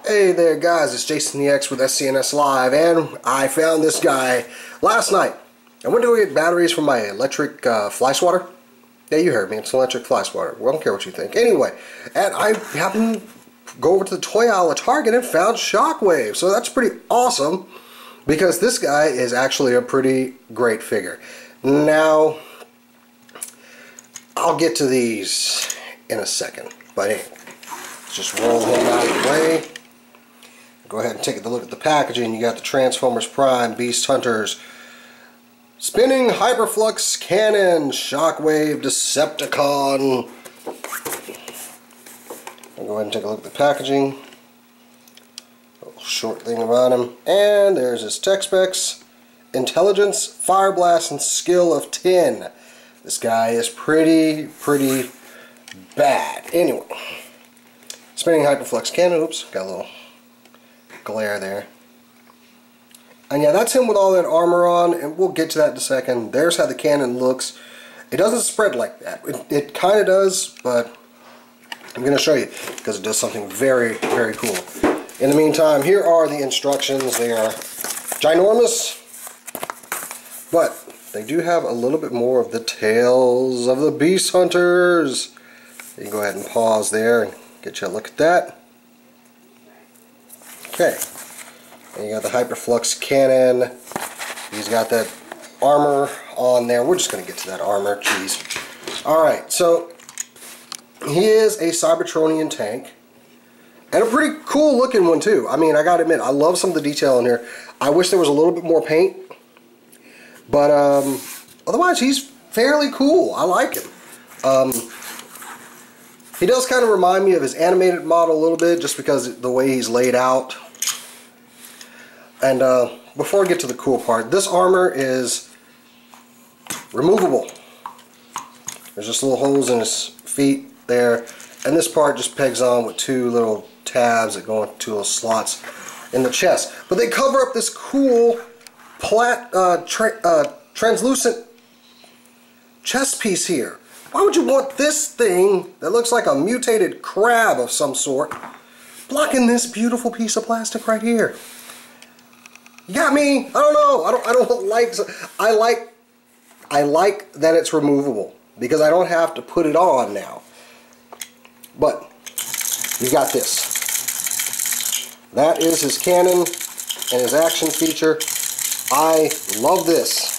Hey there guys, it's Jason the X with SCNS Live, and I found this guy last night. I went to go get batteries for my electric fly swatter. Yeah, you heard me, it's an electric fly swatter. Well, I don't care what you think. Anyway, and I happened to go over to the toy aisle at Target and found Shockwave. So that's pretty awesome, because this guy is actually a pretty great figure. Now, I'll get to these in a second, but anyway, let's just roll him out of the way. Go ahead and take a look at the packaging. You got the Transformers Prime, Beast Hunters, Spinning Hyperflux Cannon, Shockwave Decepticon. I'll go ahead and take a look at the packaging. A little short thing about him. And there's his tech specs. Intelligence, Fire Blast, and Skill of 10. This guy is pretty bad. Anyway, Spinning Hyperflux Cannon. Oops, got a little glare there. And yeah, that's him with all that armor on, and we'll get to that in a second. There's how the cannon looks. It doesn't spread like that. It kind of does, but I'm going to show you because it does something very cool. In the meantime, here are the instructions. They are ginormous, but they do have a little bit more of the tales of the Beast Hunters. You can go ahead and pause there and get you a look at that. Okay, and you got the Hyperflux Cannon. He's got that armor on there. We're just going to get to that armor. Jeez. Alright, so he is a Cybertronian tank. And a pretty cool looking one too. I mean, I gotta admit, I love some of the detail in here. I wish there was a little bit more paint. But otherwise, he's fairly cool. I like him. He does kind of remind me of his animated model a little bit, just because of the way he's laid out. And before I get to the cool part, this armor is removable. There's just little holes in his feet there, and this part just pegs on with two little tabs that go into two little slots in the chest. But they cover up this cool translucent chest piece here. Why would you want this thing that looks like a mutated crab of some sort blocking this beautiful piece of plastic right here? You got me? I don't know. I don't like. I like that it's removable because I don't have to put it on now. But you got this. That is his cannon and his action feature. I love this.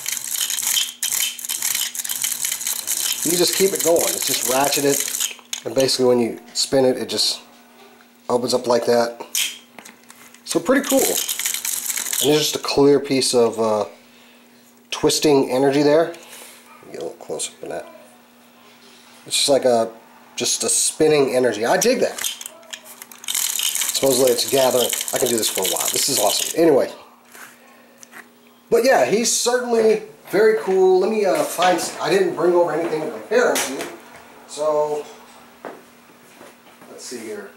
You just keep it going. It's just ratcheted, and basically when you spin it, it just opens up like that. So pretty cool. And there's just a clear piece of twisting energy there. Get a little close up on that. It's just like just a spinning energy. I dig that. Supposedly it's gathering. I can do this for a while. This is awesome. Anyway. But yeah, he's certainly very cool. Let me find. I didn't bring over anything to compare him to. So let's see here.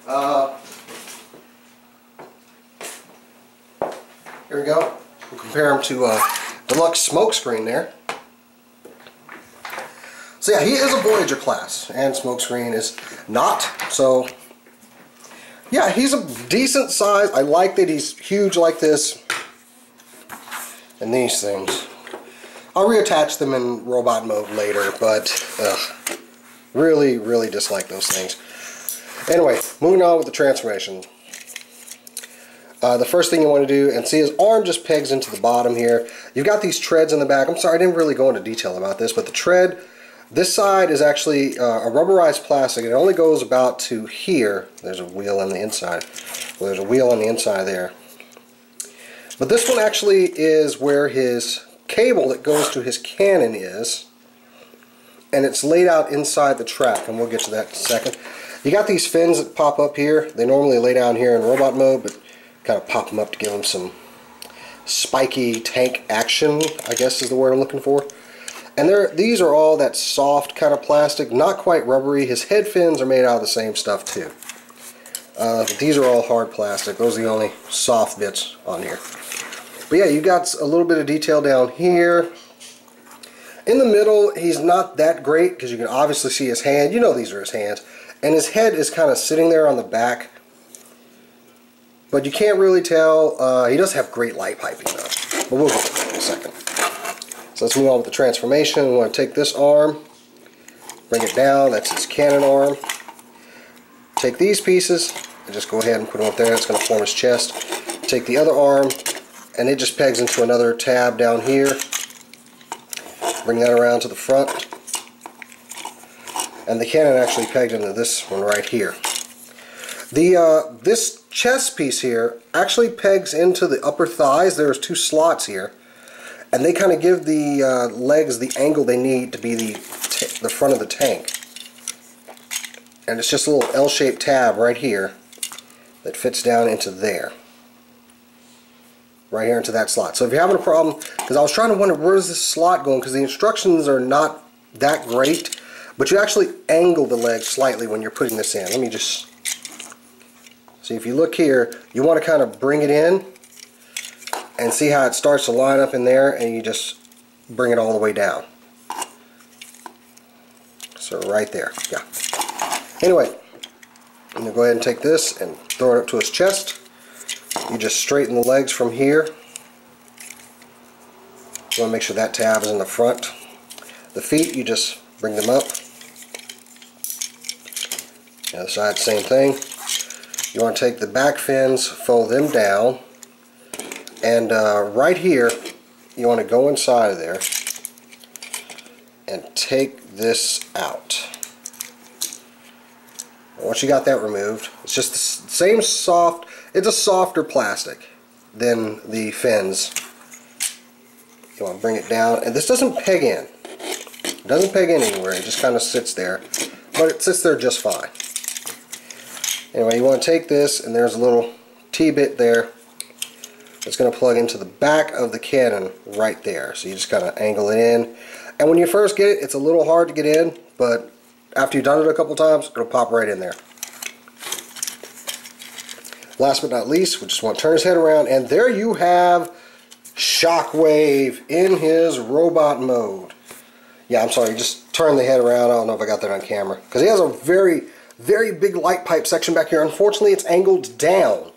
Here we go. We'll compare him to Deluxe Smokescreen there. So yeah, he is a Voyager class, and Smokescreen is not. So yeah, he's a decent size. I like that he's huge like this. And these things, I'll reattach them in robot mode later, but really dislike those things. Anyway, moving on with the transformation. The first thing you want to do, and see his arm just pegs into the bottom here. You've got these treads in the back. I'm sorry, I didn't really go into detail about this, but the tread, this side is actually a rubberized plastic. It only goes about to here. There's a wheel on the inside. Well, there's a wheel on the inside there. But this one actually is where his cable that goes to his cannon is, and it's laid out inside the track, and we'll get to that in a second. You got these fins that pop up here. They normally lay down here in robot mode, but kind of pop them up to give them some spiky tank action, I guess is the word I'm looking for. And these are all that soft kind of plastic, not quite rubbery. His head fins are made out of the same stuff too. These are all hard plastic. Those are the only soft bits on here. But yeah, you got a little bit of detail down here. In the middle, he's not that great because you can obviously see his hand. You know these are his hands. And his head is kind of sitting there on the back. but you can't really tell. He does have great light piping though, but we'll get to that in a second. So let's move on with the transformation. We want to take this arm, bring it down. That's its cannon arm. Take these pieces and just go ahead and put them up there. It's going to form his chest. Take the other arm, and it just pegs into another tab down here. Bring that around to the front. And the cannon actually pegged into this one right here. This chest piece here actually pegs into the upper thighs. There's two slots here, and they kind of give the legs the angle they need to be the front of the tank. And it's just a little L-shaped tab right here that fits down into there. Right here into that slot. So if you're having a problem, because I was trying to wonder where's this slot going, because the instructions are not that great, but you actually angle the leg slightly when you're putting this in. Let me just see. If you look here, you want to kind of bring it in and see how it starts to line up in there, and you just bring it all the way down. So right there, yeah. Anyway, I'm going to go ahead and take this and throw it up to his chest. You just straighten the legs from here. You want to make sure that tab is in the front. The feet, you just bring them up. The other side, same thing. You want to take the back fins, fold them down, and right here, you want to go inside of there and take this out. Once you got that removed, it's just the same soft, it's a softer plastic than the fins. You want to bring it down, and this doesn't peg in. It doesn't peg in anywhere, it just kind of sits there, but it sits there just fine. Anyway, you want to take this, and there's a little T-bit there that's going to plug into the back of the cannon right there. So you just kind of angle it in, and when you first get it, it's a little hard to get in, but after you've done it a couple times, it'll pop right in there. Last but not least, we just want to turn his head around, and there you have Shockwave in his robot mode. Yeah, I'm sorry, just turn the head around. I don't know if I got that on camera, because he has a very, very big light pipe section back here. Unfortunately, it's angled down.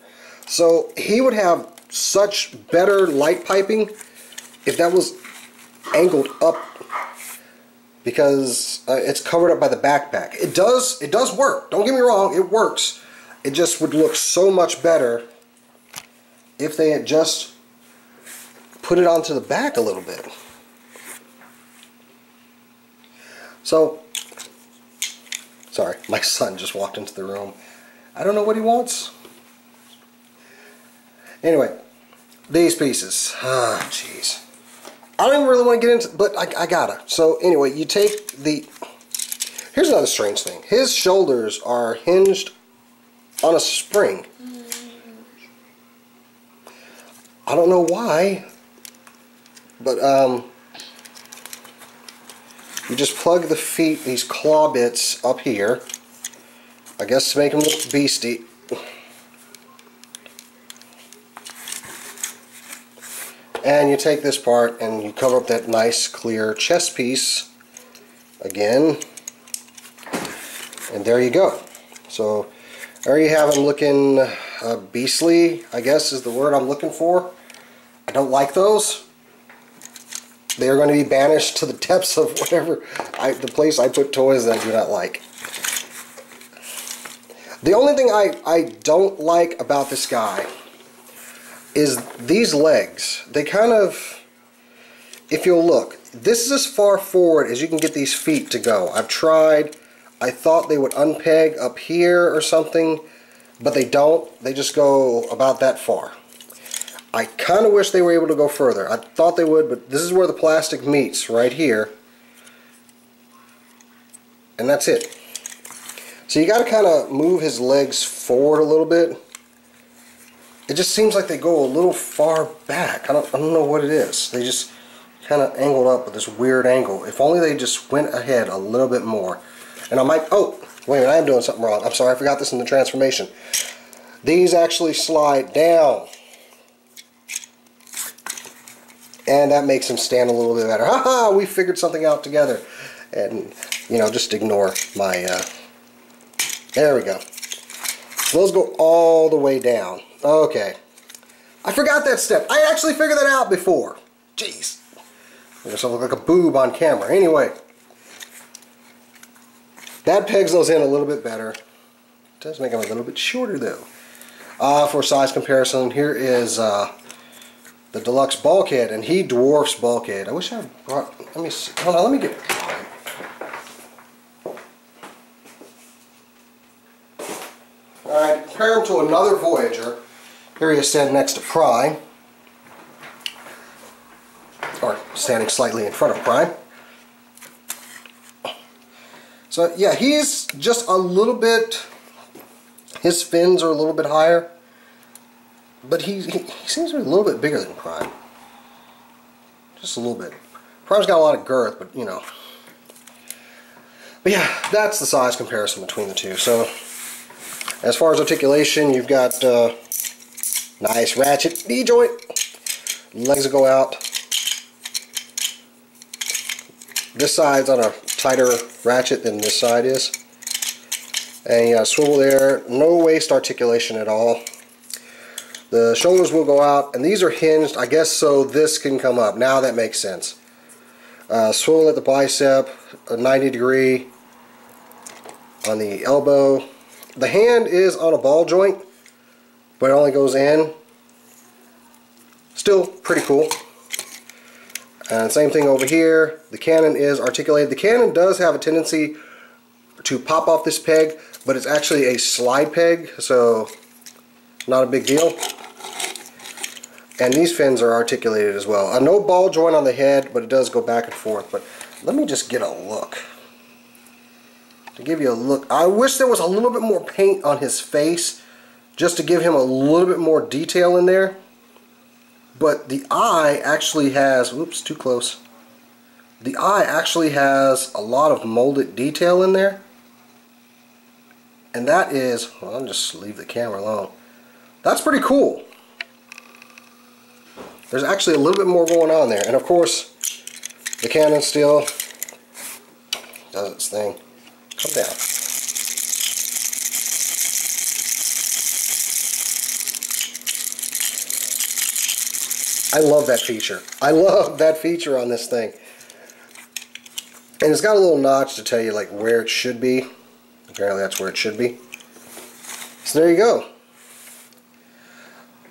So he would have such better light piping if that was angled up, because it's covered up by the backpack. It does work. Don't get me wrong, it works. It just would look so much better if they had just put it onto the back a little bit. So, sorry, my son just walked into the room. I don't know what he wants. Anyway, these pieces. Ah, jeez. I don't even really want to get into, but I gotta. So anyway, you take the, here's another strange thing. His shoulders are hinged on a spring. I don't know why, but you just plug the feet, these claw bits up here, I guess to make them look beastie. And you take this part and you cover up that nice clear chest piece again, and there you go. So there you have him looking beastly, I guess is the word I'm looking for. I don't like those. They are going to be banished to the depths of whatever, the place I put toys that I do not like. The only thing I don't like about this guy is these legs. They kind of, if you'll look, this is as far forward as you can get these feet to go. I've tried. I thought they would unpeg up here or something, but they don't. They just go about that far. I kind of wish they were able to go further. I thought they would, but this is where the plastic meets, right here. And that's it. So you got to kind of move his legs forward a little bit. It just seems like they go a little far back. I don't know what it is. They just kind of angled up with this weird angle. If only they just went ahead a little bit more. And I might, oh, wait a minute, I am doing something wrong. I'm sorry, I forgot this in the transformation. These actually slide down. And that makes them stand a little bit better. Haha, we figured something out together. And, you know, just ignore my, there we go. So those go all the way down. Okay. I forgot that step. I actually figured that out before. Jeez. I guess I look like a boob on camera. Anyway. That pegs those in a little bit better. It does make them a little bit shorter though. For size comparison, here is the Deluxe Bulkhead, and he dwarfs Bulkhead. I wish I brought, let me see. Hold on, let me get it. Alright, compare him to another Voyager. Here he is standing next to Prime. Or standing slightly in front of Prime. So yeah, he's just a little bit, his fins are a little bit higher. But he seems to be a little bit bigger than Prime. Just a little bit. Prime's got a lot of girth, but you know. But yeah, that's the size comparison between the two. So as far as articulation, you've got nice ratchet D-joint. Legs will go out. This side's on a tighter ratchet than this side is. And you got a swivel there. No waist articulation at all. The shoulders will go out, and these are hinged, I guess, so this can come up. Now that makes sense. Swivel at the bicep, a 90 degree on the elbow. The hand is on a ball joint, but it only goes in. Still pretty cool. And same thing over here. The cannon is articulated. The cannon does have a tendency to pop off this peg, but it's actually a slide peg, so not a big deal. And these fins are articulated as well. No ball joint on the head, but it does go back and forth. But let me just get a look. To give you a look, I wish there was a little bit more paint on his face, just to give him a little bit more detail in there. But the eye actually has, whoops, too close. The eye actually has a lot of molded detail in there. And that is, well, I'll just leave the camera alone. That's pretty cool. There's actually a little bit more going on there. And of course, the cannon still does its thing. Come down. I love that feature. I love that feature on this thing. And it's got a little notch to tell you like where it should be. Apparently that's where it should be. So there you go.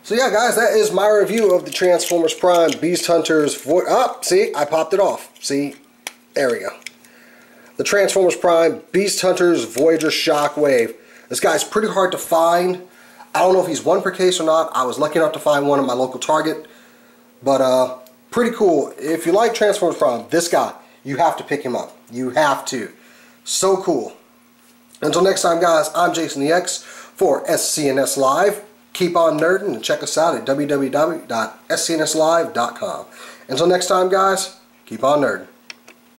So yeah guys, that is my review of the Transformers Prime Beast Hunters see, I popped it off. See? There we go. The Transformers Prime Beast Hunters Voyager Shockwave. This guy's pretty hard to find. I don't know if he's one per case or not. I was lucky enough to find one at my local Target. But pretty cool. If you like Transformers Prime, this guy, you have to pick him up. You have to. So cool. Until next time guys, I'm Jason the X for SCNS Live. Keep on nerding and check us out at www.scnslive.com. Until next time guys, keep on nerding.